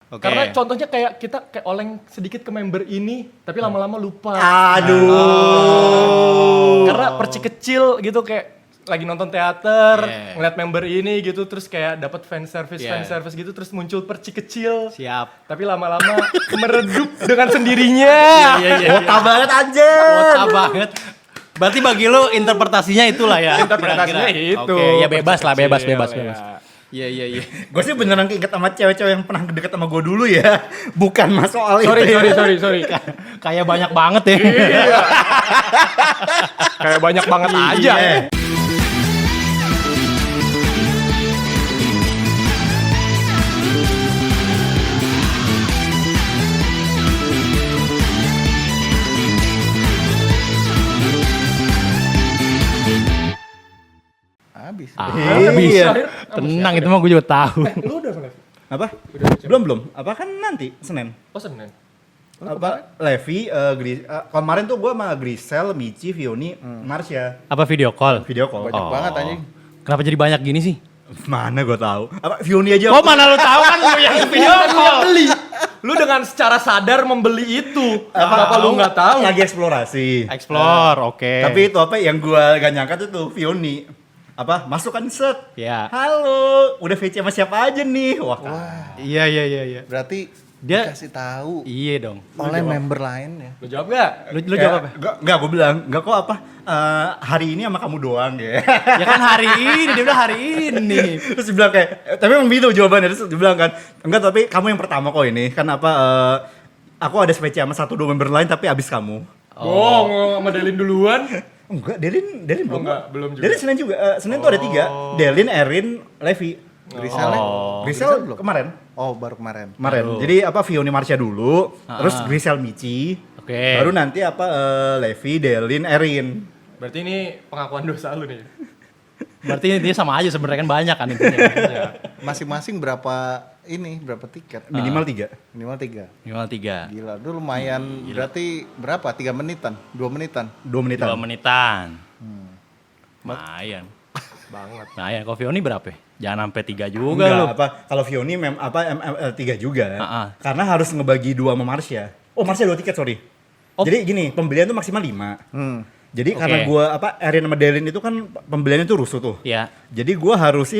Karena contohnya kayak kita kayak oleng sedikit ke member ini, tapi lama-lama lupa. Aduh. Karena perci kecil gitu kayak lagi nonton teater, ngeliat member ini gitu, terus kayak dapat fan service gitu, terus muncul perci kecil. Siap. Tapi lama-lama meredup dengan sendirinya. Wota banget anjir. Wota banget. Berarti bagi lo interpretasinya itulah ya. Interpretasinya kira-kira. itu. Oke, ya bebas lah, bebas. Ya. Iya. Gue sih beneran keinget sama cewek-cewek yang pernah deket sama gue dulu ya. Bukan mas soal itu ya. Sorry. Kayak banyak banget ya. Kayak banyak banget aja. Habis. Habis. Tenang, itu mah gue juga tahu. Lu udah live? Apa? Belum. Apa kan nanti Senin. Oh, Senin. Apa? Levi, kemarin tuh gue sama Grisel, Michi, Vioni, Marsha. Apa video call? Video call. Banyak banget anjing. Kenapa jadi banyak gini sih? Mana gue tahu. Apa Vioni aja. Oh, mana lu tahu kan lu yang video call. Beli. Lu dengan secara sadar membeli itu. Kenapa lu nggak tahu? Lagi eksplorasi. Explore, oke. Tapi itu apa yang gue gak nyangka tuh Vioni. Apa? Masukkan set. Ya. Halo, udah VC sama siapa aja nih? Wah. Iya. Berarti Dia- dikasih tahu Iya dong. oleh member lain ya. Lu jawab nggak? Lu jawab apa? Enggak, gue bilang, enggak kok apa, hari ini sama kamu doang ya. Ya kan hari ini, dia bilang hari ini. Terus dia bilang kayak, tapi emang gitu jawabannya, terus dia bilang kan, enggak tapi kamu yang pertama kok ini, kan apa, aku ada spesial sama 1-2 member lain tapi abis kamu. Oh, sama Delin duluan. Enggak, Delin belum. enggak, belum juga. Delin Senin juga, Senin tuh ada 3, Delin, Erin, Levi. Grisel Grisel belum? kemarin. Oh, baru kemarin. Jadi apa Vioni Marsha dulu, terus Grisel Michi, Oke. baru nanti apa Levi, Delin, Erin. Berarti ini pengakuan dosa lu nih. Berarti dia sama aja sebenarnya kan banyak kan intinya. Ya. Masing-masing berapa tiket? Minimal 3. Minimal 3. Minimal 3. Gila, itu lumayan. Berarti berapa? 3 menitan? 2 menitan? 2 menitan. 2 menitan. Lumayan. Banget. Nah ya, kalau Vioni berapa? Jangan sampai 3 juga lu. Enggak, apa kalau Vioni 3 juga. Karena harus ngebagi 2 sama Marsha. Oh, Marsha 2 tiket, sorry. Oh. Jadi gini, pembelian tuh maksimal 5. Jadi karena gua Erin sama Delin itu kan pembeliannya tuh rusuh tuh. Iya. Jadi gua harus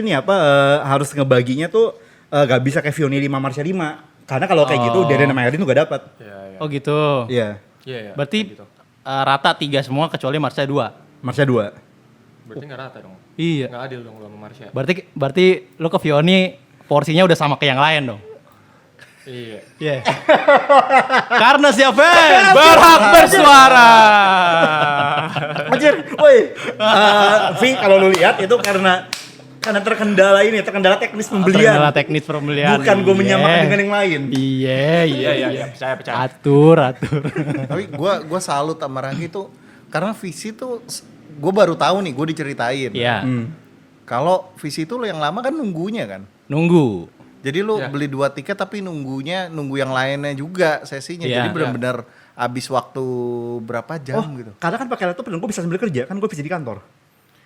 harus ngebaginya tuh gak bisa kayak Vioni 5, Marsha 5. Karena kalau kayak gitu Delin sama Erin tuh gak dapat. Iya. Oh gitu. Iya. Iya. Berarti gitu. rata 3 semua kecuali Marsha 2. Marsha 2. Berarti nggak rata dong. Iya. Nggak adil dong lu sama Marsha. Berarti lu ke Vioni porsinya udah sama ke yang lain dong. Iya. Iya. Karena siapa berhak bersuara. Anjir, woi. Vi kalau lu lihat itu karena terkendala teknis pembelian. Terkendala teknis pembelian. Bukan gue Iya. menyamakan dengan yang lain. Iya. Percaya. Atur. Tapi gua salut sama Ranggi tuh karena visi tuh gue baru tahu nih, gue diceritain. Iya. Kalau visi itu lo yang lama kan nunggunya kan. Nunggu. Jadi lu Ya. beli 2 tiket tapi nunggu yang lainnya juga sesinya. Iya. Jadi benar-benar habis waktu berapa jam gitu. Karena kan pakai laptop dan gue bisa sambil kerja, kan gue bisa di kantor.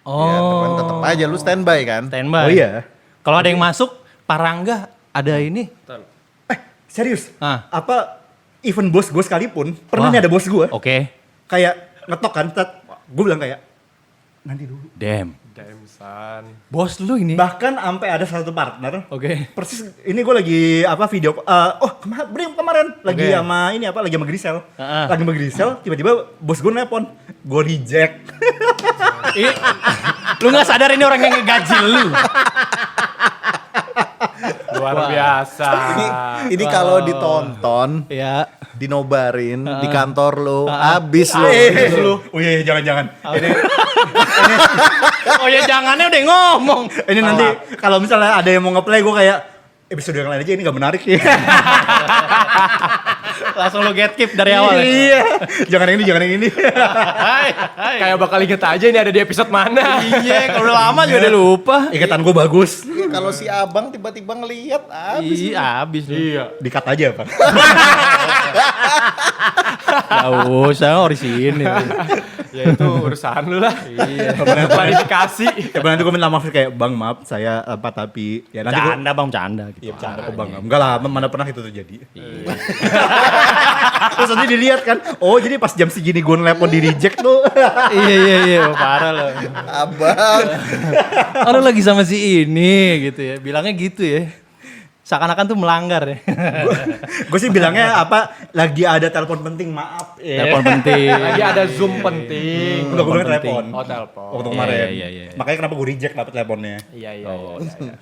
Ya, tetap aja lu standby kan. Standby. Oh iya. Kalau ada yang masuk, Parangga ada ini. Serius? Ah. Apa even bos gue sekalipun, pernah Wah. nih ada bos gue, Oke. kayak ngetok kan, gue bilang kayak, nanti dulu. Damn. Damsan. Bos lu ini. Bahkan sampai ada satu partner, Oke. persis ini gue lagi video, kemarin lagi Oke. lagi sama Grisel, Heeh. lagi sama Grisel, tiba-tiba bos gue nelpon, gue reject. Lu nggak sadar ini orang yang ngegaji lu. Luar biasa. Ini kalau ditonton, Ya. dinobarin di kantor lu, habis lu. Oh iya, jangan. Oh ya jangannya udah ngomong. Ini nanti kalau misalnya ada yang mau ngeplay, gue kayak episode yang lain aja, ini gak menarik sih. Langsung lu get keep dari awal. Ya? Iya, jangan yang ini. Hai. Kayak bakal inget aja ini ada di episode mana. Iya, kalau udah lama juga udah lupa. Ikatan gue bagus. Kalau si abang tiba-tiba ngelihat habis. Iya, habis lu. Iya. Dikat aja, Pak. Gak usah, ori sini. Ya itu urusan lu lah. Iya. Klarifikasi. Ya nanti gue minta maaf kayak bang maaf saya tapi ya nanti gue Canda bang, canda gitu. iya bercanda kok bang. Enggak lah, mana pernah itu terjadi. Terus nanti dilihat kan, oh jadi pas jam segini gue nelpon di reject tuh. Iya, parah loh. Abang. Lu lagi sama si ini gitu ya, bilangnya gitu ya. Seakan-akan tuh melanggar ya. Gue sih bilangnya lagi ada telepon penting maaf. Telepon penting. Lagi ada Zoom penting. Enggak, gue bilang telepon. Oh, telepon. Waktu kemarin. Iya. Makanya kenapa gue reject dapet teleponnya. Iya.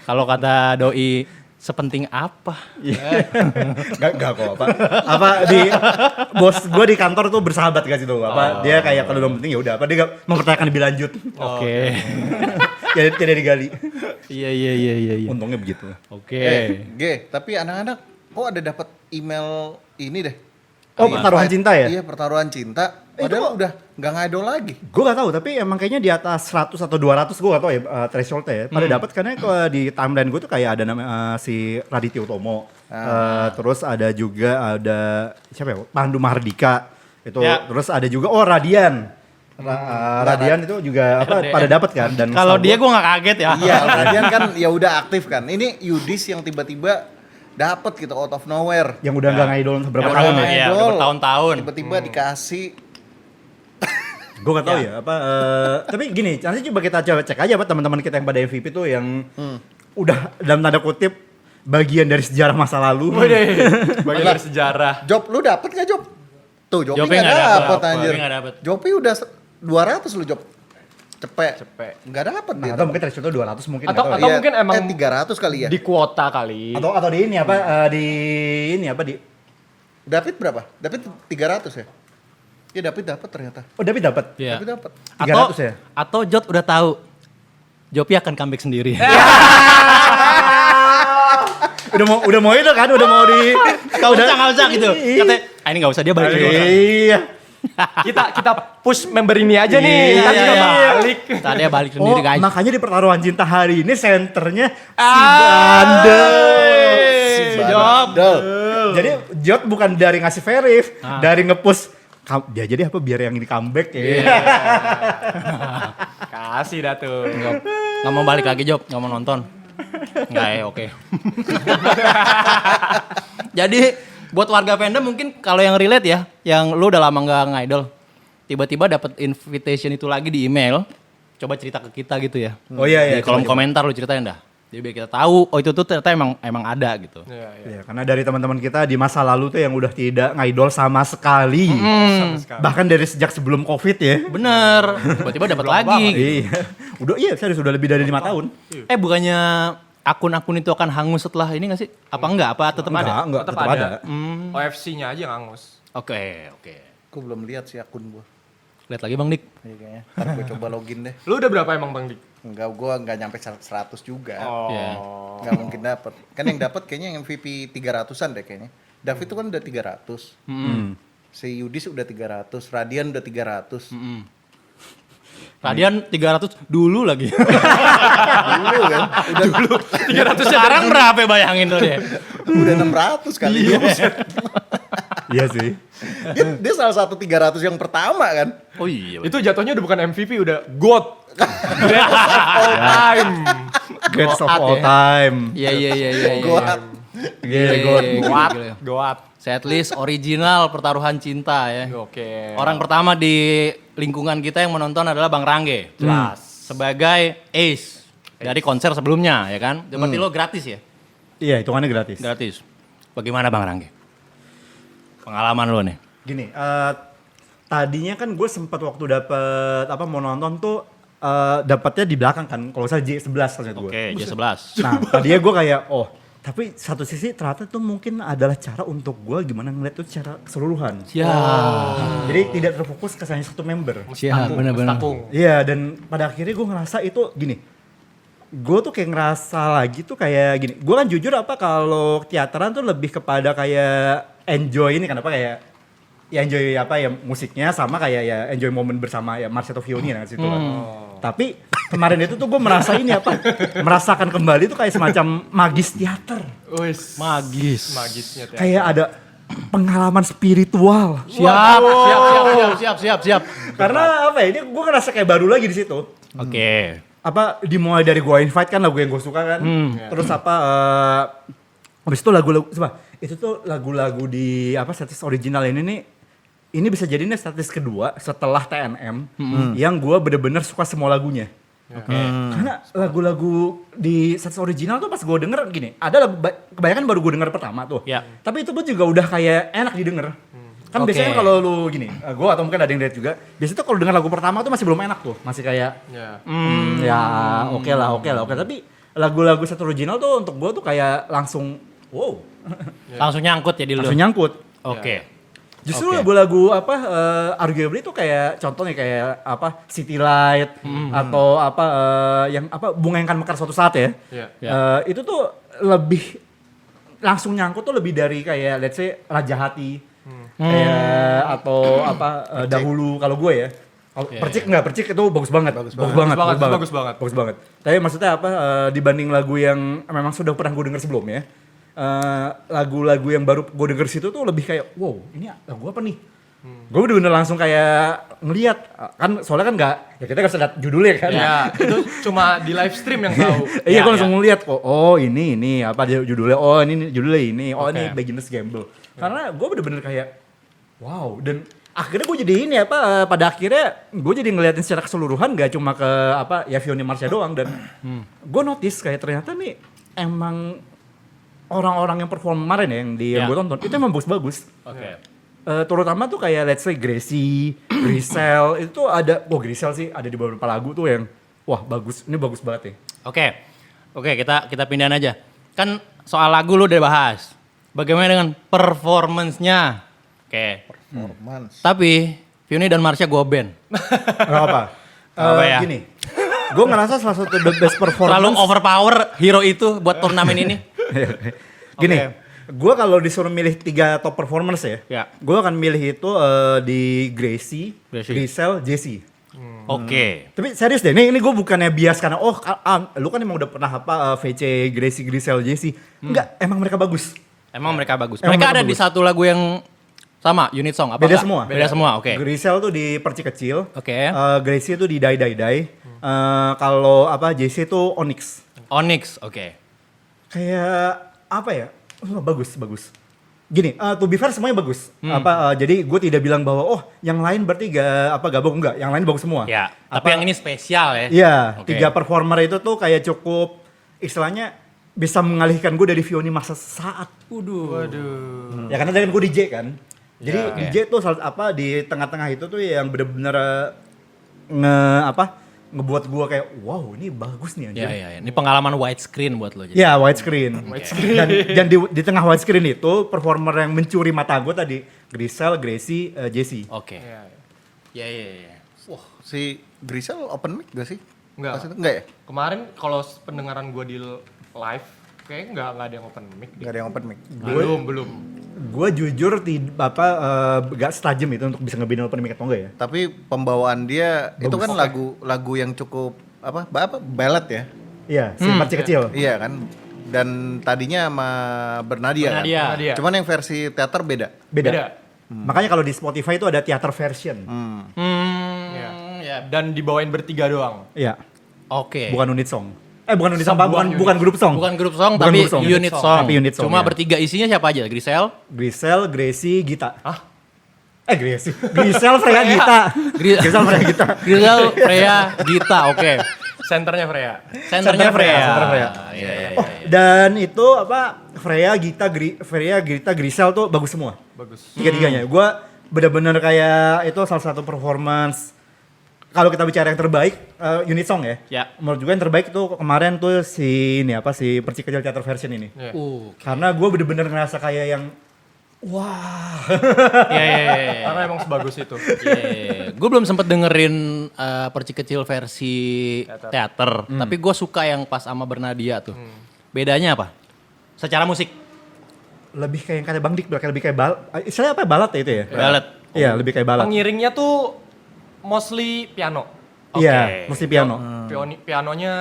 Kalau kata doi, sepenting apa? Gak kok bos gue di kantor tuh bersahabat guys itu dia kayak kalau udah penting ya udah dia gak mempertanyakan lebih lanjut. Oke. Tidak digali. Iya. Untungnya begitu. Oke. Tapi anak-anak kok ada dapat email ini deh. Oh, pertaruhan cinta ya? Iya, pertaruhan cinta. Padahal udah nggak ngidol lagi. Gue gak tahu tapi emang kayaknya di atas 100 atau 200 gue gak tahu ya thresholdnya ya. Pada dapat karena kalau di timeline gue tuh kayak ada nama si Raditya Utomo. Terus ada juga siapa ya? Pandu Mahardika. Itu Ya. terus ada juga Radian. Radian itu juga pada dapat kan dan Kalau setahu dia gua- gue nggak kaget ya. Iya, Radian kan ya udah aktif kan. Ini Yudis yang tiba-tiba dapat gitu out of nowhere. yang udah nggak ngidol seberapa Yang tahun udah- ya. Iya, Ngidol. udah bertahun-tahun. Tiba-tiba dikasih. Gue gak tahu ya tapi gini nanti coba kita coba cek aja teman-teman kita yang pada MVP tuh yang udah dalam tanda kutip bagian dari sejarah masa lalu. Bagian dari sejarah. Job lu dapet gak Job? Tuh Jopi Jopi nggak nggak dapet dapet, anjir. Jopi nggak dapet. Jopi udah 200 lu Job. Cepet. Nggak dapet Nah, dia. atau mungkin thresholdnya 200 mungkin Atau- nggak tahu atau ya. mungkin emang 300 kali ya. Di kuota kali. Atau di ini di David berapa? David 300 ya? Iya David dapet ternyata. oh David dapat. Iya. David dapet. 300 ya? Atau Jot udah tahu. Jopi akan comeback sendiri. udah mau itu kan udah mau di Nggak usah gitu. Katanya, ini nggak usah, dia balik lagi. Iya. Kita push member ini aja nih. Iya, Ntar juga iya. balik. Tadi balik Oh, sendiri guys. makanya di pertaruhan cinta hari ini senternya si Ah. Bandel. Job. Jadi Jot bukan dari ngasih verif, dari nge-push dia jadi apa biar yang ini comeback ya. Kasih dah tuh. Nggak mau balik lagi Job, nggak mau nonton. Nggak ya, oke. Jadi buat warga fandom mungkin kalau yang relate ya, yang lu udah lama nggak ngidol, tiba-tiba dapat invitation itu lagi di email, coba cerita ke kita gitu ya. Oh iya Di kolom komentar lu ceritain dah. Jadi biar kita tahu, oh itu tuh ternyata emang ada gitu. Iya. Ya, karena dari teman-teman kita di masa lalu tuh yang udah tidak ngidol sama sekali. Bahkan dari sejak sebelum Covid ya. Bener, tiba-tiba dapat lagi. Iya. Udah serius udah lebih dari 5 tahun. Bukannya akun-akun itu akan hangus setelah ini nggak sih? Apa enggak? Apa tetap ada? Enggak, tetap ada. OFC-nya aja ngangus. Oke. Aku belum lihat sih akun gua. Lihat lagi Bang Dik. Iya kayaknya. Ntar gue coba login deh. Lu udah berapa emang Bang Dik? Enggak, gua nggak nyampe 100 juga. Iya. Nggak mungkin dapet. Kan yang dapet kayaknya yang MVP 300-an deh kayaknya. David itu kan udah 300. Si Yudis udah 300, Radian udah 300. Radian 300 dulu lagi. Dulu kan, udah 300 sekarang berapa bayangin tuh dia? udah 600 kali. Iya sih. Dia salah satu 300 yang pertama kan. Oh iya. Itu jatuhnya udah bukan MVP, udah GOAT. Greatest of all time. Greatest of Goat all ya. time. Iya. Goat. Gila, GOAT. GOAT. Setlist original pertaruhan cinta ya. Oke. Orang pertama di lingkungan kita yang menonton adalah Bang Rangge. Jelas. Sebagai ace dari konser sebelumnya ya kan. Berarti lo gratis ya? Iya, hitungannya gratis. Gratis. Bagaimana Bang Rangge? Pengalaman lo nih. Gini, tadinya kan gue sempat waktu dapet mau nonton tuh dapatnya di belakang kan, kalau saya J11 maksud gue. Oke, J11. Nah, tadinya gue kayak tapi satu sisi ternyata tuh mungkin adalah cara untuk gue gimana ngeliat tuh secara keseluruhan. Jadi tidak terfokus ke hanya satu member. Siap, benar-benar. Takung. Iya, dan pada akhirnya gue ngerasa itu gini. Gue tuh kayak ngerasa lagi tuh kayak gini. Gue kan jujur kalau teateran tuh lebih kepada kayak enjoy ini kenapa kayak ya enjoy musiknya sama kayak ya enjoy momen bersama ya Marcelo Fioni kan situ kan. Tapi kemarin itu tuh gue merasa ini merasakan kembali tuh kayak semacam magis teater. Wis. Magis. Magisnya tuh. Kayak ada pengalaman spiritual. Siap. Karena apa ya, ini gue ngerasa kayak baru lagi di situ. Oke. Apa dimulai dari gue invite kan lagu yang gue suka kan. Terus apa habis itu lagu-lagu itu tuh lagu-lagu di apa status original ini bisa jadi nih status kedua setelah TNM yang gue bener-bener suka semua lagunya. Karena lagu-lagu di status original tuh pas gue denger gini, ada lagu, kebanyakan baru gue denger pertama tuh. Ya. Tapi itu pun juga udah kayak enak didengar. Kan Oke. biasanya kalau lu gini, gue atau mungkin ada yang lihat juga, biasanya tuh kalau denger lagu pertama tuh masih belum enak tuh, masih kayak ya oke lah. Tapi lagu-lagu status original tuh untuk gue tuh kayak langsung wow, Langsung nyangkut ya di lu. langsung nyangkut. Oke. Justru Oke. lagu-lagu apa arguably tuh kayak contohnya kayak apa City Light atau apa yang apa Bunga yang akan mekar suatu saat ya. Iya. Itu tuh lebih langsung nyangkut tuh lebih dari kayak let's say Raja Hati. Kayak atau apa dahulu kalau gue ya. Percik itu bagus banget. Bagus banget. Tapi maksudnya apa dibanding lagu yang memang sudah pernah gue denger sebelumnya. Lagu-lagu yang baru gue denger situ tuh lebih kayak wow ini lagu apa nih gue bener-bener langsung kayak ngeliat kan soalnya kan nggak ya kita nggak bisa lihat judulnya kan Ya, itu cuma di live stream yang tahu. iya gue Ya, langsung ngeliat oh ini apa dia judulnya ini judulnya ini ini Oke. Beginner's Gamble karena gue bener-bener kayak wow dan akhirnya gue jadi ini apa pada akhirnya gue jadi ngeliatin secara keseluruhan gak cuma ke apa ya Vioni Marsha doang dan gue notice kayak ternyata nih emang orang-orang yang perform kemarin ya, yang Ya. gue tonton itu emang bagus-bagus. Oke. Terutama tuh kayak let's say Gracie, Grisel itu tuh ada, Grisel sih ada di beberapa lagu tuh yang wah bagus, ini bagus banget ya. Oke, kita pindahin aja. Kan soal lagu lu udah bahas. Bagaimana dengan performance-nya? Oke. Performance. Tapi Vioni dan Marsha gue band. Gak apa. Apa ya? Gini, gue ngerasa salah satu the best performance. Terlalu overpower hero itu buat turnamen ini. Gini, Oke. gue kalau disuruh milih 3 top performance ya, Ya. gue akan milih itu di Gracie, Grisel, Jessie. Oke. Tapi serius deh, ini gue bukannya bias karena lu kan emang udah pernah apa VC, Gracie, Grisel, Jessie. Enggak, emang mereka bagus. Emang mereka bagus. Emang Mereka mereka ada di bagus. satu lagu yang sama, unit song. Apa Beda enggak? semua. Beda semua, oke. Grisel tuh di Percik Kecil. Oke. Gracie tuh di Die Die Die. Kalau apa Jessie tuh Onyx. Onyx, oke. Kayak apa ya? Bagus. Gini, to be fair semuanya bagus. Jadi gue tidak bilang bahwa yang lain berarti gak bagus enggak. Yang lain bagus semua. Ya, tapi yang ini spesial ya. Iya, Oke. 3 performer itu tuh kayak cukup istilahnya bisa mengalihkan gue dari Vioni masa saat. Waduh. Ya karena dari gue DJ kan. Jadi Ya, oke. DJ tuh di tengah-tengah itu tuh yang bener-bener ngebuat gue kayak wow ini bagus nih anjir. Ya. Ini pengalaman widescreen buat lo jadi. Ya widescreen. Dan di tengah widescreen itu performer yang mencuri mata gue tadi Grisel, Gracie, Jessie. Oke. Iya. Ya. Wah, si Grisel open mic gak sih? Enggak. Pas itu enggak ya? Kemarin kalau pendengaran gue di live kayak nggak ada yang open mic. Enggak ada yang open mic. Belum. Gue jujur gak setajam itu untuk bisa ngebina open mic atau enggak ya. Tapi pembawaan dia itu kan lagu yang cukup apa ballad ya. Iya, si Percik Kecil. Iya kan. Dan tadinya sama Bernadia. Bernadia. Kan? Bernadia. Cuman yang versi teater beda. Beda. Makanya kalau di Spotify itu ada theater version. Ya. Dan dibawain bertiga doang. Iya. Oke. Bukan unit song. Bukan unit song, bukan grup song. Bukan grup song, Bukan tapi grup song. unit song. Tapi unit song, Cuma ya. bertiga isinya siapa aja? Grisel, Grisel, Gracie, Gita. Gracie. Grisel, Freya, Gita. Grisel, Freya, Gita. Grisel, Freya, Gita, oke. Senternya Freya. Senternya Freya. Senternya Freya. Iya. Dan itu Freya, Gita, Grisel tuh bagus semua. Bagus. Tiga-tiganya. Gue bener-bener kayak itu salah satu performance. Kalau kita bicara yang terbaik, unit song ya. Ya. Menurut gue yang terbaik tuh kemarin tuh si Percik Kecil Theater version ini. Iya. Karena gue bener-bener ngerasa kayak yang wah. Iya. Karena emang sebagus itu. Gue belum sempet dengerin Percik Kecil versi teater, tapi gue suka yang pas sama Bernadia tuh. Bedanya apa? Secara musik. Lebih kayak yang kata Bang Dik, lebih kayak istilahnya apa balad ya itu ya? Ballad. Iya, lebih kayak balad. Pengiringnya tuh mostly piano. Iya, mesti piano. Pianonya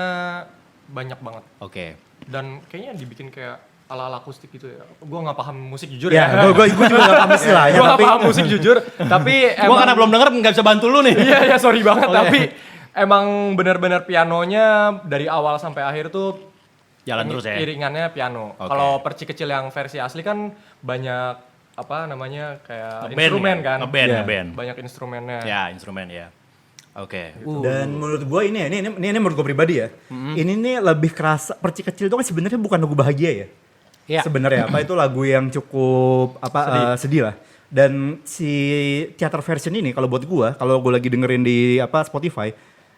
banyak banget. Oke. Dan kayaknya dibikin kayak ala akustik gitu ya. Gue nggak paham musik jujur Ya, ya. gue juga gak paham istilahnya, Gue nggak tapi paham musik jujur, tapi Gua karena belum denger nggak bisa bantu lu nih. iya sorry banget, tapi emang benar-benar pianonya dari awal sampai akhir tuh Jalan terus ya. iringannya piano. Oke. Kalau Perci Kecil yang versi asli kan banyak apa namanya kayak Ngeband instrumen kan. Ngeband, Iya. ngeband. Banyak instrumennya. Ya, instrumen ya. Oke. dan menurut gue ini menurut gue pribadi ya. Ini nih lebih kerasa Perci Kecil itu kan sebenarnya bukan lagu bahagia ya. Iya. Sebenarnya apa itu lagu yang cukup sedih lah. Dan si theater version ini kalau buat gua, kalau gua lagi dengerin di Spotify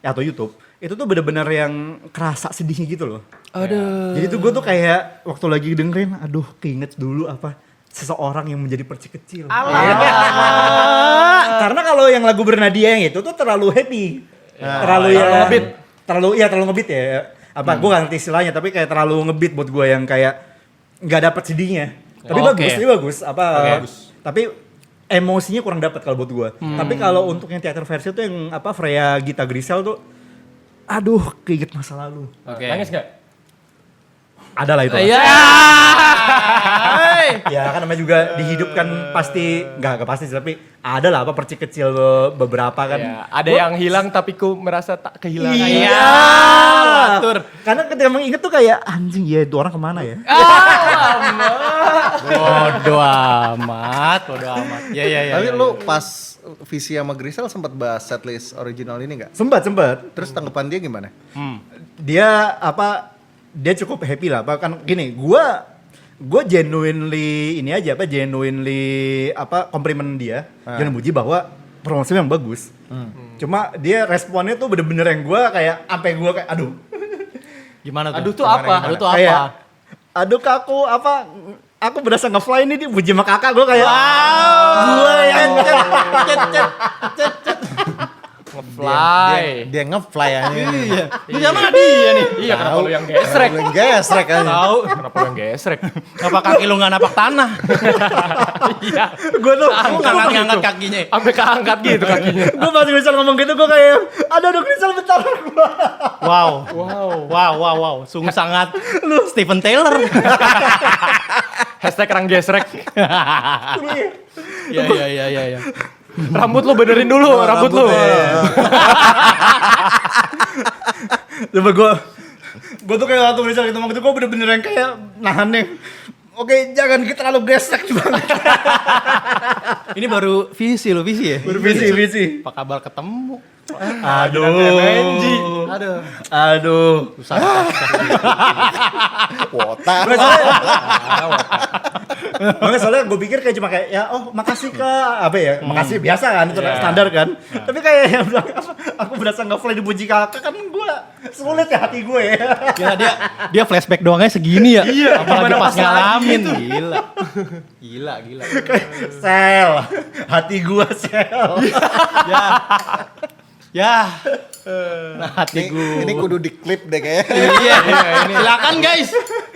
atau YouTube, itu tuh bener-bener yang kerasa sedihnya gitu loh. Aduh. Jadi tuh gua tuh kayak waktu lagi dengerin, aduh keinget dulu seseorang yang menjadi Perci Kecil. Karena kalau yang lagu Bernadia yang itu tuh terlalu happy. Terlalu terlalu ngebeat ya. Gua gak ngerti istilahnya tapi kayak terlalu ngebeat buat gua yang kayak nggak dapat sedihnya. Tapi bagus. Tapi emosinya kurang dapat kalau buat gua. Tapi kalau untuk yang teater versi itu yang Freya Gita Grisel tuh aduh keinget masa lalu. Oke. Nangis nggak? Ada lah itu. Iya. Ya kan namanya juga dihidupkan pasti nggak pasti sih, tapi ada lah Perci Kecil beberapa kan. Iya, ada yang hilang tapi ku merasa tak kehilangan. Iya. Atur. Karena ketika mengingat tuh kayak anjing ya itu orang kemana ya? Bodoh amat. Ya. Tapi lu pas visi sama Grisel sempat bahas setlist original ini nggak? Sempat. Terus tanggapan dia gimana? Dia dia cukup happy lah. Kan gini, gue genuinely komplimen dia, jangan muji bahwa promosinya yang bagus. Cuma dia responnya tuh bener-bener yang gue kayak sampai gue kayak aduh. Gimana tuh? Aduh tuh apa? Aduh tuh apa? Kayak, aduh kak aku berasa nge-fly nih dipuji sama kakak gue kayak gue yang Nge-fly. Dia nge-fly aja. Iya. Lu sama dia nih. Iya, kenapa lu yang gesrek? Lu yang gesrek aja. Tahu, kenapa lu yang gesrek? Kenapa kaki lu nggak napak tanah? Iya. gue tuh Lu ngangkat kakinya. Sampai keangkat gitu kakinya. gue pas Grisel ngomong gitu gue kayak aduh Grisel bentar gue. Wow. Sungguh sangat lu Steven Taylor. Hashtag orang gesrek. Iya. Rambut lu benerin dulu, rambut lu. Coba gue tuh kayak waktu Grisel gitu ngomong gitu gue bener-bener yang kayak nahan nih. Oke, jangan kita terlalu gesrek banget. Ini baru visi ya? Visi. Apa kabar ketemu? Aduh. Susah. Wota. Makanya soalnya gue pikir kayak cuma kayak ya makasih kak makasih biasa kan itu standar kan. Tapi kayak yang bilang aku berasa nge-fly dipuji kakak kan gue sulit ya hati gue ya. Gila dia flashback doangnya segini ya. Iya, Apalagi gimana pas pas ngalamin. Gila. Sel, hati gue sel. Ya. Nah, hati gue. Ini kudu diklip deh kayaknya. Iya. Silakan guys.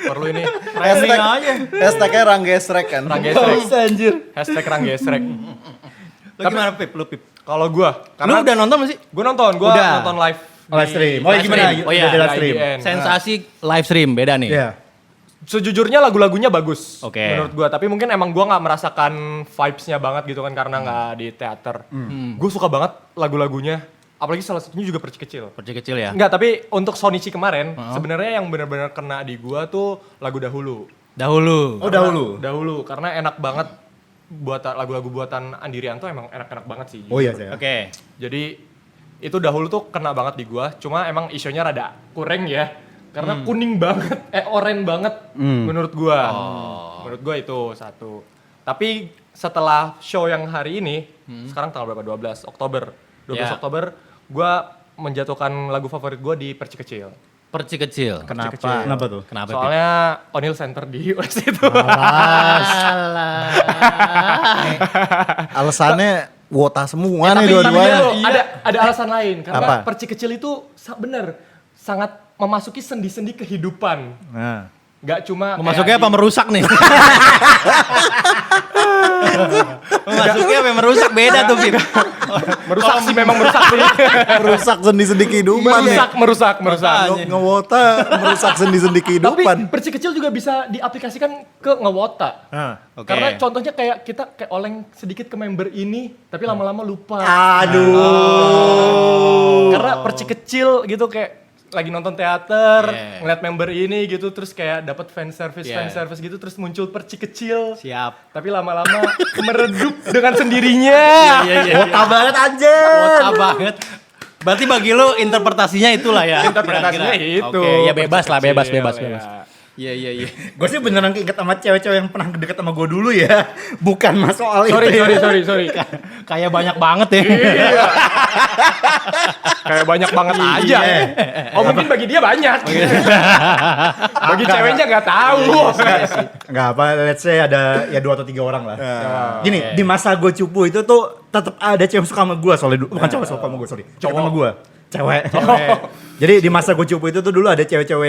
Perlu ini. Trending aja. Hashtagnya Ranggesrek kan. Ranggesrek. Anjir. Hashtag ranggesrek. Lu gimana Pip? Kalau gua, Lu udah nonton masih? Gua nonton live. Live stream. Oh, Live gimana? stream. Oh iya, Udah live stream. IGN. Sensasi live stream beda nih. Iya. Sejujurnya lagu-lagunya bagus Oke. menurut gua, tapi mungkin emang gua nggak merasakan vibes-nya banget gitu kan karena nggak di teater. Gua suka banget lagu-lagunya, apalagi salah satunya juga Perci Kecil. Perci Kecil ya. Enggak, tapi untuk Shonichi kemarin sebenarnya yang benar-benar kena di gua tuh lagu Dahulu. Oh, dahulu. Karena enak banget buat lagu-lagu buatan Andi Rianto, emang enak-enak banget sih. Oh iya saya. Oke. Jadi itu Dahulu tuh kena banget di gua, cuma emang isunya rada kurang ya. Karena kuning banget, oranye banget menurut gua. Menurut gua itu satu. Tapi setelah show yang hari ini, sekarang tanggal berapa? 12 Oktober. 12 Ya. Oktober, gua menjatuhkan lagu favorit gua di Perci Kecil. Perci Kecil. Kenapa? Kenapa tuh? Kenapa? Soalnya O'Neil Center di US itu. Alasannya wota semua nih Tapi dua-duanya. ada alasan lain. Karena Apa? Perci Kecil itu sangat memasuki sendi-sendi kehidupan. Nah. Gak cuma Memasuknya kayak apa merusak nih? Memasuknya apa merusak beda ada tuh, Fit. Merusak sih, memang merusak sih. Merusak sendi-sendi kehidupan ya. merusak. Ngewota merusak sendi-sendi Tapi kehidupan. perci kecil juga bisa diaplikasikan ke ngewota. Oke. Karena contohnya kayak kita kayak oleng sedikit ke member ini, tapi lama-lama lupa. Aduh. Karena perci kecil gitu kayak lagi nonton teater, Yeah. ngeliat member ini gitu, terus kayak dapat fan service Yeah. gitu, terus muncul perci kecil. Siap. Tapi lama-lama meredup dengan sendirinya. Iya. Wota banget anjir. Kota banget. Berarti bagi lu interpretasinya itulah ya. Interpretasinya kira-kira. itu. Oke, ya bebas lah, Perci bebas. kecil, ya. Iya. Gue sih beneran keinget sama cewek-cewek yang pernah deket sama gue dulu ya. Bukan mas soal itu. Sorry. Kayak banyak banget ya. Kayak banyak banget aja. Oh mungkin bagi dia banyak. Bagi ceweknya nggak tahu. Enggak apa, let's say ada ya 2 atau 3 orang lah. Gini, di masa gue cupu itu tuh tetap ada cewek suka sama gue soalnya dulu. Bukan cowok suka sama gue, sorry. Cowok sama gue. Cewek. Jadi di masa gue cupu itu tuh dulu ada cewek-cewek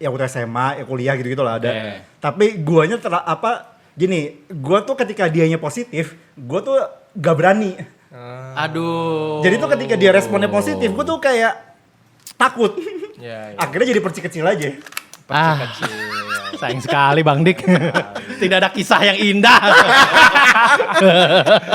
yang udah SMA, ya kuliah gitu-gitu lah ada. Tapi guanya gini, gue tuh ketika dianya positif, gue tuh gak berani. Aduh. Jadi tuh ketika dia responnya positif, gue tuh kayak takut. Iya. Akhirnya jadi perci kecil aja. Sayang sekali Bang Dik. Tidak ada kisah yang indah.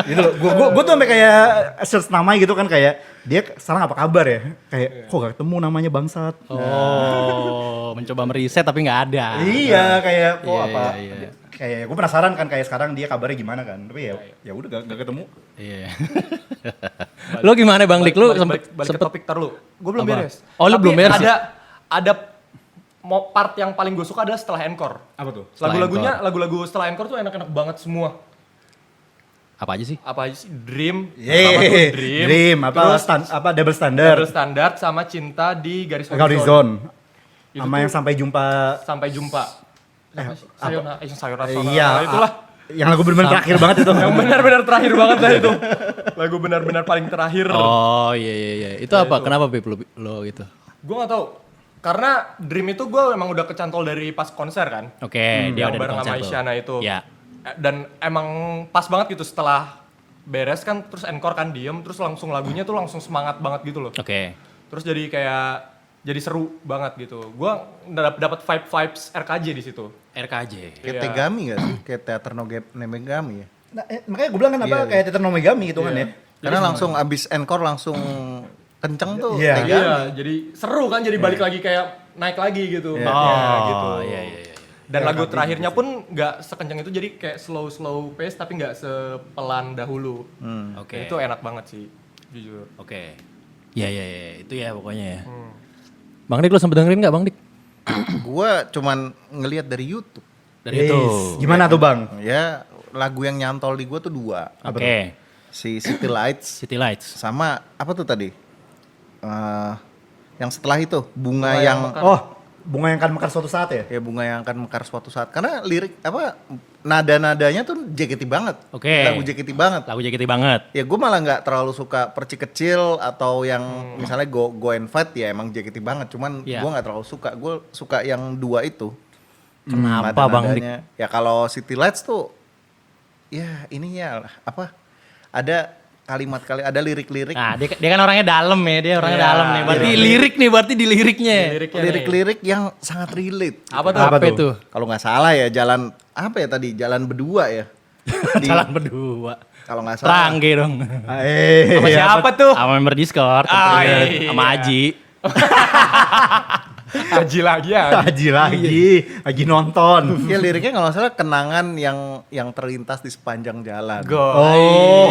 Gitu loh. Gue tuh sampai kayak search namanya gitu kan, kayak dia sekarang apa kabar ya? Kayak kok gak ketemu namanya bangsat. Oh, mencoba meriset tapi nggak ada. Iya, kayak kok Iya, apa? iya. Kayak gue penasaran kan kayak sekarang dia kabarnya gimana kan. Tapi ya udah gak ketemu. Iya. Lu gimana Bang Dik? Lu balik ke topik tar lu. Gue belum Apa? beres. Oh, lu Tapi belum beres Ada part yang paling gue suka adalah setelah encore. Apa tuh? Lagu-lagu setelah encore tuh enak-enak banget semua. Apa aja sih? Apa aja sih? Dream. Yeay, Dream, Terus double standard. Double Standard sama Cinta di Garis Horizon. Itu Sama tuh yang sampai jumpa. Sampai jumpa. Sayonara. Iya, Itulah. Yang lagu bener-bener terakhir banget itu. Yang benar-benar terakhir banget lah itu. Lagu benar-benar paling terakhir. Oh iya. Itu apa? Kenapa Pip lo gitu? Gue gak tahu. Karena Dream itu gue emang udah kecantol dari pas konser kan. Oke, dia Yang udah di bareng konser sama tuh. Isyana itu. Ya. Dan emang pas banget gitu setelah beres kan, terus encore kan diem, terus langsung lagunya tuh langsung semangat banget gitu loh. Oke. Terus jadi seru banget gitu. Gue dapat vibes RKJ di situ. RKJ. Kayak Iya. Tegami gak sih? Kayak teater Nemegami ya. Nah, makanya gue bilang kan apa kayak teater Nomegami gitu kan ya. Karena langsung abis encore langsung kenceng tuh Iya. Tegami. Iya, jadi seru kan, jadi balik lagi kayak naik lagi gitu. Iya. moodnya gitu. Iya. Dan lagu terakhirnya pun nggak sekencang itu, jadi kayak slow pace tapi nggak sepelan dahulu. Oke. Itu enak banget sih, jujur. Oke. Iya, itu ya pokoknya ya. Bang Dik lu sempet dengerin nggak Bang Dik? Gua cuman ngelihat dari YouTube. Dari itu. Gimana tuh bang? Ya lagu yang nyantol di gua tuh 2. Oke. Si City Lights City Lights. sama apa tuh tadi? Yang setelah itu bunga yang Bunga yang akan mekar suatu saat ya? ya bunga yang akan mekar suatu saat. Karena lirik apa nada-nadanya tuh JKT banget. Oke. Lagu JKT banget. Lagu JKT banget. Ya gue malah nggak terlalu suka perci kecil atau yang misalnya go and fight ya emang JKT banget. Cuman Iya. gue nggak terlalu suka. Gue suka yang 2 itu. Kenapa Bang Dik? Nada-nadanya. Ya kalau City Lights tuh ya ininya lah, apa? Ada ada lirik-lirik. Nah, dia kan orangnya dalam ya, dia orangnya Iya, dalam nih. Berarti iya. lirik nih, berarti di liriknya. Lirik-lirik yang sangat relate. Apa tuh? Apa Apa itu? Kalau nggak salah ya jalan apa ya tadi? Jalan berdua ya. Jalan berdua. Kalau nggak salah. Rangge dong. Sama siapa tuh? Sama member Discord. Ah, tentunya. iya. Sama Aji. Haji lagi ya. Haji lagi nonton. Ya liriknya kalau nggak salah kenangan yang terlintas di sepanjang jalan. Oh.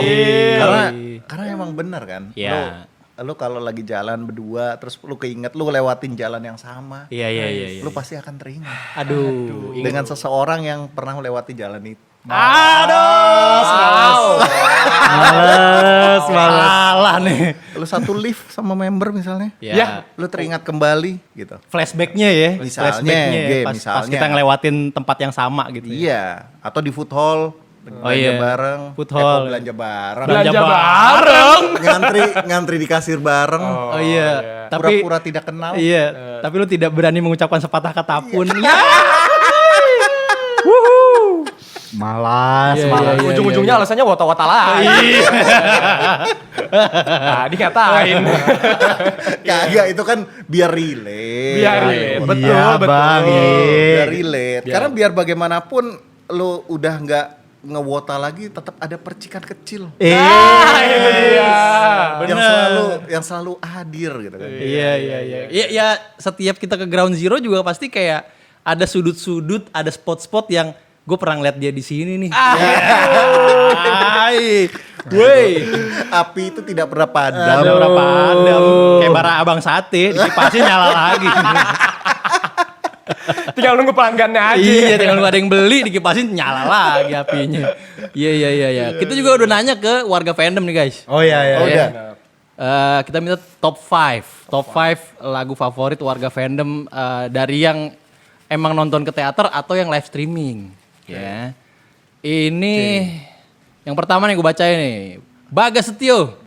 Karena emang benar kan. Iya. Lu kalau lagi jalan berdua terus lu keinget lu lewatin jalan yang sama. Iya. Lu pasti akan teringat Aduh. dengan seseorang yang pernah melewati jalan itu. Males. Salah nih. Lu satu lift sama member misalnya. Ya. Lu teringat kembali gitu. Flashbacknya ya. Misalnya, Flashbacknya ya. game, Pas misalnya. kita ngelewatin tempat yang sama gitu. Ya. Iya, atau di food hall belanja iya. bareng. Food kok hall. belanja bareng. Belanja bareng. ngantri di kasir bareng. Oh iya. Tapi Pura-pura tidak kenal. iya, tapi lu tidak berani mengucapkan sepatah kata pun. Ya. Malas, Iya, malas. iya, iya. Ujung-ujungnya alasannya wata-wata lagi. Nah, dikatain. Kagak itu kan biar relate. Biar relate. Betul, Iya, betul. Bang. Biar relate. Karena biar bagaimanapun lu udah nggak ngewota lagi tetap ada percikan kecil. Ah, itu dia. Yang selalu hadir gitu kan. Iya. Ya setiap kita ke Ground Zero juga pasti kayak ada sudut-sudut, ada spot-spot yang gue pernah ngeliat dia di sini nih. Woi, Api itu tidak pernah padam. ada berapa adam kayak bara abang sate, dikipasnya nyala lagi. Tinggal nunggu pelanggannya aja. Iya, tinggal nunggu ada yang beli dikipasin nyala lagi apinya. Iya. Kita juga udah nanya ke warga fandom nih guys. Oh iya, iya. Oh, iya. udah. Kita minta top 5 lagu favorit warga fandom dari yang emang nonton ke teater atau yang live streaming. Ya. Ini yang pertama nih gue bacain nih. Bagas Setio.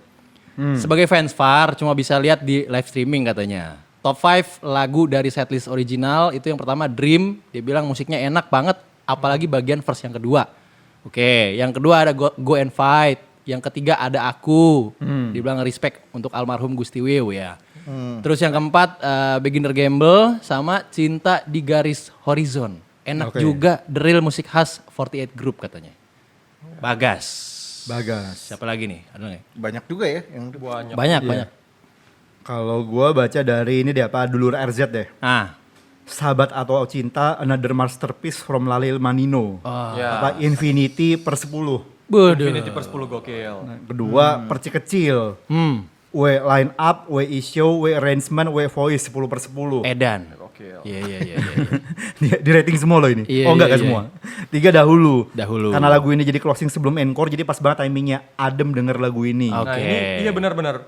Sebagai fans VAR cuma bisa lihat di live streaming katanya. Top 5 lagu dari setlist original itu yang pertama Dream, dia bilang musiknya enak banget apalagi bagian verse yang kedua. Oke, yang kedua ada Go and Fight, yang ketiga ada Aku. Dia bilang respect untuk almarhum Gusti Wiw ya. Terus yang keempat Beginner Gamble sama Cinta di Garis Horizon. Enak juga the real musik khas 48 Group katanya. Bagas. Siapa lagi nih? Ada nggak? Banyak juga ya yang Banyak. Kalau gua baca dari ini deh apa Dulur RZ deh. Ah. Sahabat atau Cinta, Another Masterpiece from Lalil Manino. Ya. Apa Infinity per 10. Bodoh. Infinity per 10 gokil. Kedua, Perci Kecil. W line up, W issue, W arrangement, W voice 10 per 10. Edan. Gokil. Iya. Di rating semua loh ini. Iya, Oh enggak iya, semua. 3 dahulu. Karena lagu ini jadi closing sebelum encore, jadi pas banget timingnya adem denger lagu ini. Oke. Nah ini iya benar-benar.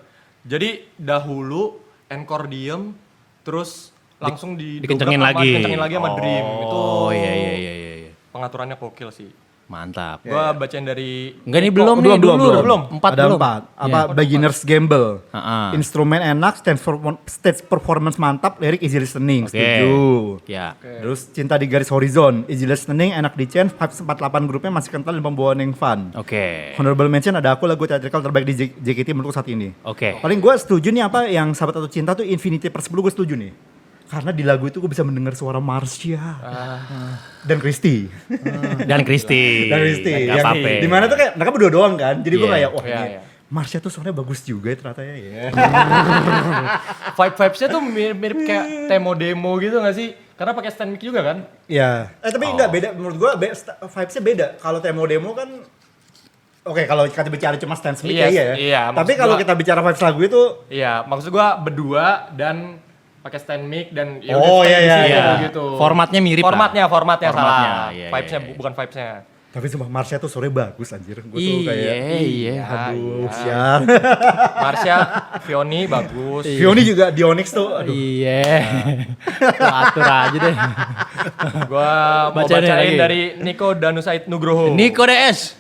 Jadi dahulu encore diem, terus langsung dikencengin lagi. Dikencengin lagi sama Dream. Itu Oh iya. pengaturannya gokil sih. Mantap. Gua bacain dari Enggak nih belum nih belum. Empat Ada belum. 4. Apa Beginner's Gamble. Ah. Instrumen enak, stage performance mantap, lirik easy listening. Oke. Setuju. Ya. Terus Cinta di Garis Horizon, easy listening, enak di chant, vibes 48 grupnya masih kental dan pembawaan yang fun. Oke. Honorable mention ada Aku, lagu teatrikal terbaik di JKT menurutku saat ini. Oke. Paling gue setuju nih apa yang Sahabat atau Cinta tuh Infinity per 10 gue setuju nih. Karena di lagu itu gue bisa mendengar suara Marsha dan Christy. Dan Kristi. Dan Christy. Gak Yang apa-apa. dimana tuh kayak mereka berdua doang kan. Jadi gue Iya. kayak wah Iya, ini iya. Marsha tuh suaranya bagus juga ya ternyata ya. Vibes-nya tuh mirip kayak demo gitu gak sih? Karena pakai stand mic juga kan? Iya. Tapi enggak beda menurut gue vibes-nya beda. Kalau demo kan oke, kalau kita bicara cuma stand mic Iya, ya. iya, Tapi maksud kalau gua- kita bicara vibes lagu itu Iya, maksud gua berdua dan pakai stand mic dan ya Oh, udah iya, stand di iya, situ iya. gitu. Formatnya mirip lah. Formatnya Formatnya, salah. iya, Vibes-nya iya. bukan vibes-nya. tapi sumpah Marsha tuh suaranya bagus anjir. Gue tuh kayak Iya. aduh, iya. sial. Marsha, Fioni bagus. Fioni juga di Onyx tuh aduh. Iya. Lu atur aja deh. Gua mau Bacain bacain lagi. dari Niko Danusaid Nugroho. Niko DS.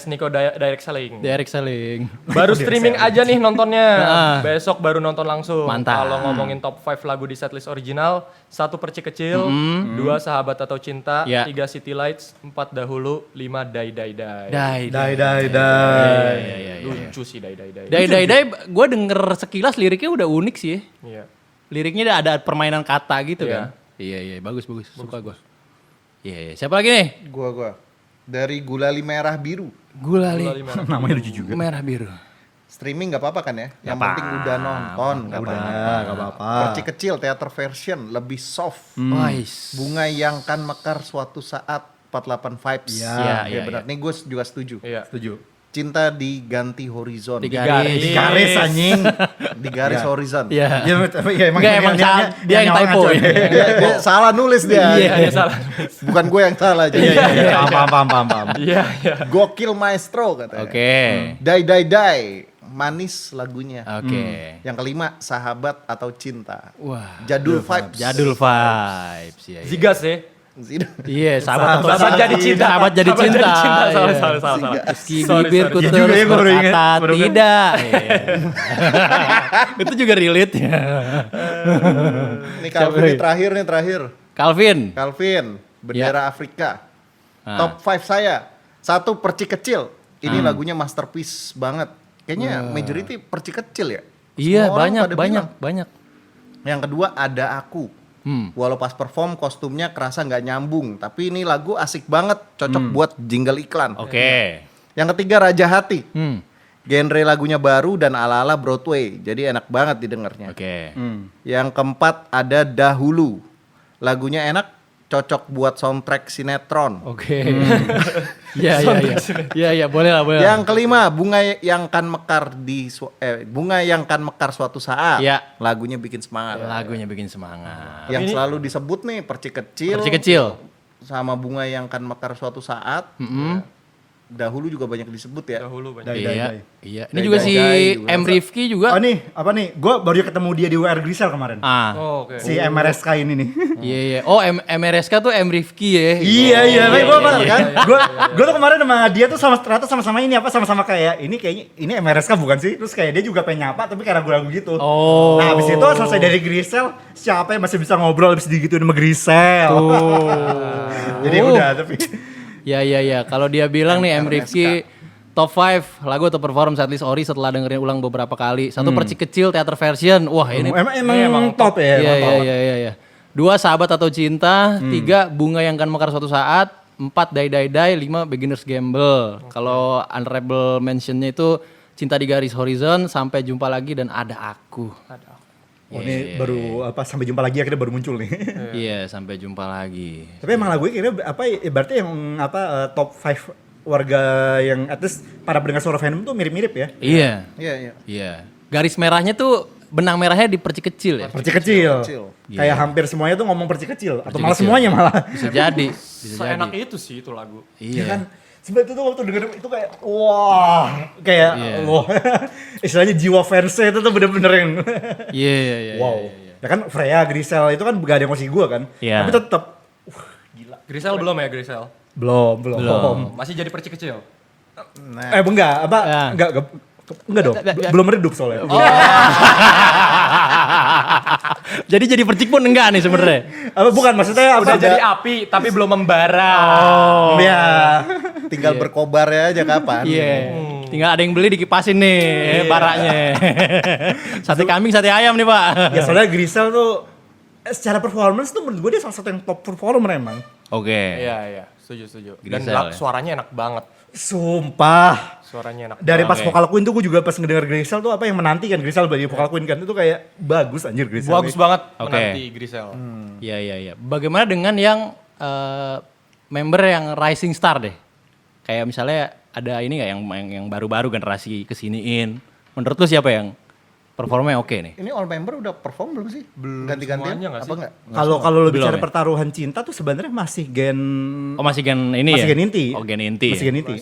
Niko Direct Selling. Derek Saling. Baru streaming aja nih nontonnya. Nah. Besok baru nonton langsung. Mantap. Kalau ngomongin top 5 lagu di setlist original, 1 Perci Kecil, 2 Sahabat atau Cinta, Ya. 3 City Lights, 4 Dahulu, 5 Dai. Dai. Lucu sih Dai. Dai, gue denger sekilas liriknya udah unik sih. Iya. Liriknya ada permainan kata gitu Iya. kan. Iya, bagus. Suka gue. Iya. Siapa lagi nih? Gua. Dari Gulali Merah Biru. Gulali. Namanya lucu juga. Merah biru. Streaming nggak apa-apa kan ya? Yang Nggak penting udah nonton, nggak Udah, apa-apa. enggak apa-apa. Perci Kecil theater version lebih soft. Wais. Bunga yang kan mekar suatu saat 48 vibes. Iya, Ya benar. Nih gue juga setuju. Iya. Setuju. Cinta diganti horizon. Di garis. Di garis anjing. Di garis horizon. Iya. Ya emang Enggak, emang salah. Dia yang typo. Dia salah nulis dia. Iya, salah. Bukan gue yang salah aja. Paham. Iya. Gokil maestro katanya. Oke. Dai. Manis lagunya. Oke. Yang kelima, sahabat atau cinta. Wah. Jadul vibes. Jadul vibes. Iya. Zigas ya. Iya, sahabat Sahabat jadi cinta. Sahabat jadi cinta. Iya. Salah. Meski Sorry, bibirku sorry. Iya juga ya, terus gua baru ingat. berkata Baru ingat. tidak. Iya. Itu juga relate ya. Ini Calvin Siapa ini terakhir. Calvin. Calvin, bendera Afrika. Top 5 saya. 1 Perci Kecil. Ini lagunya masterpiece banget. Kayaknya majority Perci Kecil ya. Iya, Semua orang pada bilang. banyak. Yang kedua Ada Aku. Walau pas perform kostumnya kerasa nggak nyambung, tapi ini lagu asik banget, cocok buat jingle iklan. Oke. Yang ketiga Raja Hati. Hmm. Genre lagunya baru dan ala-ala Broadway, jadi enak banget didengarnya. Oke. Yang keempat ada Dahulu. Lagunya enak, cocok buat soundtrack sinetron. Oke. Iya, boleh lah. Yang kelima, Bunga yang kan mekar suatu saat. Iya. Lagunya bikin semangat. Lagunya bikin semangat. Yang selalu disebut nih Perci Kecil. Perci Kecil. Sama Bunga yang kan mekar suatu saat. Dahulu juga banyak disebut ya. Dahulu banyak. Iya. Ini juga si juga. M Rifki juga. Oh nih, apa nih? Gue baru ketemu dia di WR Grisel kemarin. Oh, oke. Si MRSK ini nih. Iya. Oh, MRSK tuh M Rifki ya. Iya, gue kan. Gue tuh kemarin sama dia tuh ternyata sama-sama ini sama-sama kayak ini MRSK bukan sih? Terus kayak dia juga pengen nyapa tapi kayak ragu-ragu gitu. Oh. Nah, habis itu selesai dari Grisel, siapa yang masih bisa ngobrol habis digituin sama Grisel. Jadi udah tapi Iya. Kalau dia bilang nih M Rifki top 5 lagu atau perform setlist Ori setelah dengerin ulang beberapa kali. 1 Perci Kecil theater version. Wah, ini emang top ya. Iya. 2 Sahabat atau Cinta, 3 Bunga yang kan mekar suatu saat, 4 Die, 5 Beginner's Gamble. Kalau honorable mentionnya itu Cinta di Garis Horizon, Sampai Jumpa Lagi dan Ada Aku. Oh, ini baru sampai jumpa lagi akhirnya baru muncul nih. Iya, Sampai Jumpa Lagi. Tapi emang lagunya kira berarti yang top 5 warga yang at least para pendengar suara fandom tuh mirip-mirip ya. Iya. Garis merahnya tuh benang merahnya di Perci Kecil ya. Perci kecil. Kayak hampir semuanya tuh ngomong perci kecil atau malah semuanya malah. Bisa jadi. Seenak itu sih itu lagu. Iya kan? Sebenarnya itu waktu denger itu kayak wah, kayak wah. Istilahnya jiwa fansnya itu tuh bener-bener yang Iya. wow. Ya kan Freya, Grisel itu kan gak ada yang ngasih gua kan. Iya. Tapi tetep Grisel belum ya Grisel? belum. Masih jadi Perci Kecil. Enggak dong. Belum redup soalnya. Jadi percik pun enggak nih sebenarnya. Bukan maksudnya Udah jadi api tapi belum membara. Iya. Tinggal berkobar aja kapan. Iya. Tinggal ada yang beli dikipasin nih baraknya. Sate kambing, sate ayam nih, Pak. Ya soalnya Grisel tuh secara performance tuh menurut gue dia salah satu yang top performer emang. Oke. Iya, setuju. Dan Grisel, ya. suaranya enak banget. Sumpah. Suaranya enak. Dari pas Oke. vokal Queen tuh gue juga pas ngedenger Grisel tuh yang menanti kan Grisel bagi vokal Queen kan itu kayak bagus anjir Grisel. Bagus banget Oke. menanti Grisel. Iya. Bagaimana dengan yang member yang rising star deh? Kayak misalnya ada ini nggak yang baru-baru generasi kesiniin? Menurut lu siapa yang performanya oke nih? Ini all member udah perform belum sih? Belum Ganti-gantian semuanya nggak apa sih? enggak? Kalau lo Belum bicara ya? pertaruhan cinta tuh sebenarnya masih gen Oh masih gen ini masih ya? gen inti. Oh gen inti. Masih Ya? gen inti.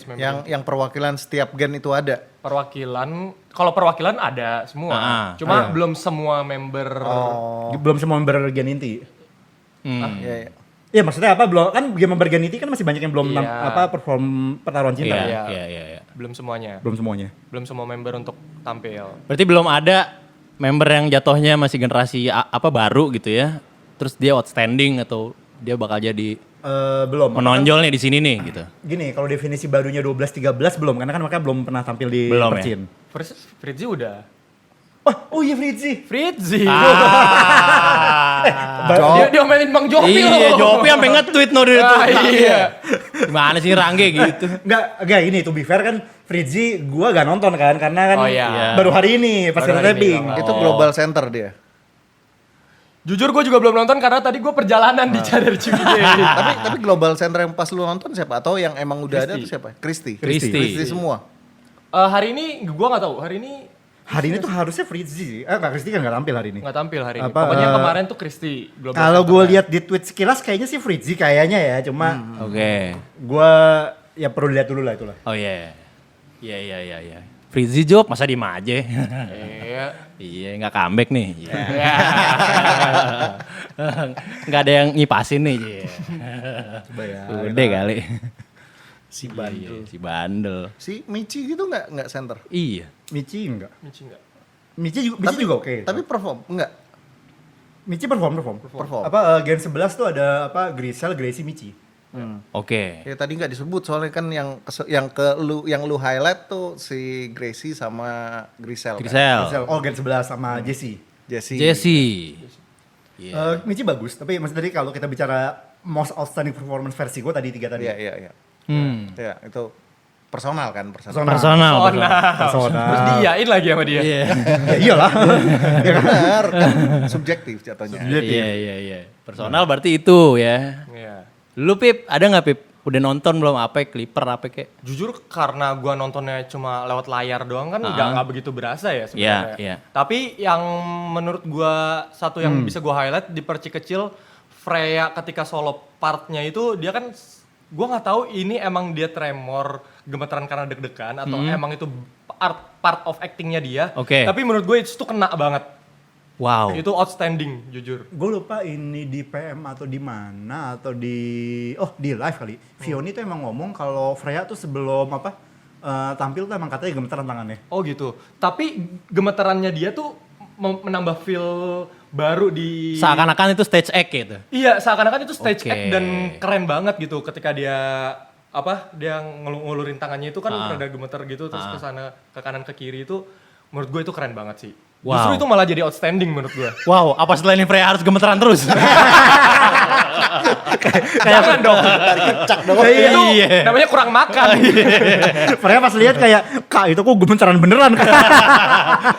Yang perwakilan setiap gen itu ada. Kalau perwakilan ada semua. Cuma belum semua member. Belum semua member gen inti. Iya. Iya maksudnya belum kan game member gen inti kan masih banyak yang belum Iya. perform pertaruhan cinta. Iya. Belum semuanya. Belum semuanya. Belum semua member untuk tampil. Berarti belum ada member yang jatuhnya masih generasi baru gitu ya. Terus dia outstanding atau dia bakal jadi Belum. menonjol nih di sini nih gitu. Gini, kalau definisi barunya 12-13 belum karena kan mereka belum pernah tampil di Belum, Percin. Fritzy udah. Oh iya Fritzy. Fritzy. Dia omelin Bang Jopi Iya, loh. Jopi sampai nge-tweet no dari itu. Iya. Gimana sih Rangge gitu? Enggak ini to be fair kan Fritzy gua gak nonton kan karena kan Oh, iya. baru hari ini pas Baru kita hari ini, taping. oh. Itu global center dia. Jujur gue juga belum nonton karena tadi gue perjalanan di Cadar Ciwidey. tapi global center yang pas lu nonton siapa? Atau yang emang udah ada tuh siapa? Kristi semua. Hari ini gue nggak tahu. Hari ini tuh harusnya Fritzy. Kak Kristi kan gak tampil hari ini. Nggak tampil hari ini. Apa, Pokoknya kemarin tuh Kristi. Kalau gue lihat di tweet sekilas kayaknya sih Fritzy kayaknya ya, cuma Oke. gua ya perlu lihat dulu lah itulah. Oh iya. Iya. Fritzy Job masa diem aja. Iya. Iya, nggak comeback nih. Iya. Nggak ada yang ngipasin nih. Iya. Coba ya. Udah kali. Si bandel. Si bandel. Si Michi gitu nggak center. Iya. Michi enggak. Michi nggak. Michi juga oke. Tapi perform enggak? Michi perform. Perform. Gen 11 tuh ada Grisel, Gracie, Michi. Oke. Ya tadi nggak disebut soalnya kan yang lu highlight tuh si Gracie sama Grisel. Kan? Grisel. Oh, Gen 11 sama Jesse. Jesse. Michi bagus, tapi maksud tadi kalau kita bicara most outstanding performance versi gue tadi 3 tadi. Iya. Ya, itu personal kan, personal. Personal. Terus diiyain lagi sama dia. Iya. Ya iyalah. Benar, kan subjektif jatuhnya. Iya. Personal berarti itu ya. Iya. Lu Pip, ada nggak Pip? Udah nonton belum apa Clipper apa kayak? Jujur karena gua nontonnya cuma lewat layar doang kan nggak begitu berasa ya sebenarnya. Iya. Tapi yang menurut gua satu yang bisa gua highlight di perci kecil, Freya ketika solo partnya itu dia kan gua nggak tahu ini emang dia tremor gemeteran karena deg-degan atau emang itu part of actingnya dia. Oke. Tapi menurut gue itu tuh kena banget. Wow. Itu outstanding jujur. Gue lupa ini di PM atau di mana atau di live kali. Vioni tuh emang ngomong kalau Freya tuh sebelum tampil tuh emang katanya gemeteran tangannya. Oh gitu. Tapi gemeterannya dia tuh menambah feel baru di Seakan-akan itu stage act gitu. Iya, seakan-akan itu stage Oke. act dan keren banget gitu ketika dia dia ngulurin tangannya itu kan rada gemeter gitu terus ke sana ke kanan ke kiri itu menurut gue itu keren banget sih. Wow. Justru itu malah jadi outstanding menurut gue. Wow, apa setelah ini Freya harus gemeteran terus? Jangan dong. Kecak dong. Itu Iya. namanya kurang makan. Freya pas lihat kayak, Kak itu kok gemeteran beneran Kak.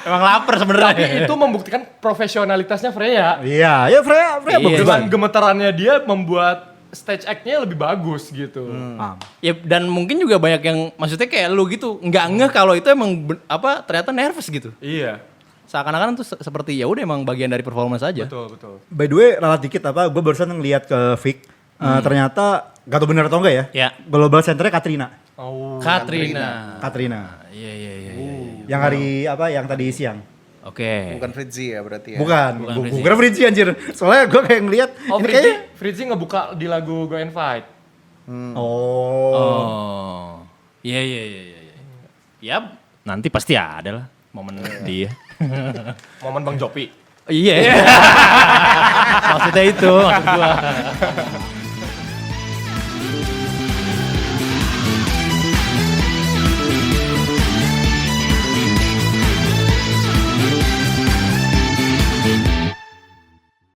Emang lapar sebenarnya. Tapi itu membuktikan profesionalitasnya Freya. Iya, ya Freya Iya. bagus Dengan banget. gemeterannya dia membuat stage act-nya lebih bagus gitu. Paham. Ya dan mungkin juga banyak yang maksudnya kayak lu gitu nggak ngeh kalau itu emang ternyata nervous gitu. Iya, Seakan-akan tuh seperti ya udah emang bagian dari performance aja. betul. By the way, ralat dikit gue barusan ngeliat ke Vic, ternyata gak tau bener atau enggak ya, Ya. global centernya Katrina. Oh. Katrina. Iya. Iya. Yang hari yang tadi siang. Oke. Bukan Fritzy ya berarti ya. Bukan Fritzy. bukan Fritzy anjir. Soalnya gue kayak ngeliat, Oh, ini kayaknya... Fritzy ngebuka di lagu Go and Fight. Oh. Iya. Ya nanti pasti ada lah momen dia. Momen Bang Jopi. Iya. Maksudnya itu maksud gua.